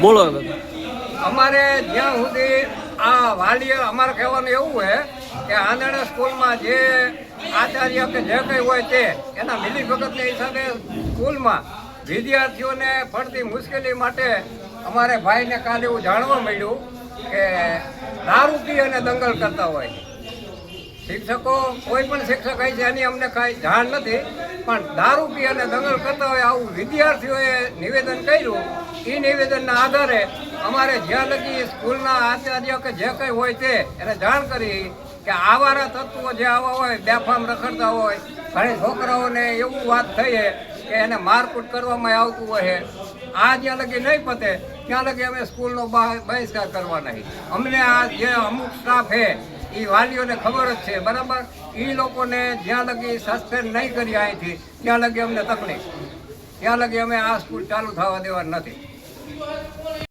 બોલો. અમારે જ્યાં સુધી આ વાલીએ અમારે કહેવાનું એવું છે કે આંધણા સ્કૂલમાં જે આચાર્ય કે જે કંઈ હોય તે એના મિલીભગતને હિસાબે સ્કૂલમાં વિદ્યાર્થીઓને પડતી મુશ્કેલી માટે અમારે ભાઈને કાલે એવું જાણવા મળ્યું કે દારૂ પી અને દંગલ કરતા હોય. શિક્ષકો કોઈ પણ શિક્ષક હોય છે એની અમને કાંઈ જાણ નથી, પણ દારૂ પી અને દંગલ કરતા હોય આવું વિદ્યાર્થીઓએ નિવેદન કર્યું. એ નિવેદનના આધારે અમારે જ્યાં લગી સ્કૂલના આચાર્ય કે જે કંઈ હોય તે એને જાણ કરી કે આવારા તત્વો જે આવા હોય બેફામ રખડતા હોય, ઘણી છોકરાઓને એવું વાત થઈ કે એને મારકૂટ કરવામાં આવતું હોય. આ જ્યાં લગી નહીં પતે ત્યાં લગી અમે સ્કૂલનો બહિષ્કાર કરવા નહીં. અમને આ જે અમુક સ્ટાફ છે એ વાલીઓને ખબર જ છે, બરાબર. એ લોકોને જ્યાં લગી સસ્પેન્ડ નહીં કરી અહીંથી ત્યાં લગી અમને તકલીફ, ત્યાં લગી અમે આ સ્કૂલ ચાલુ થવા દેવા નથી.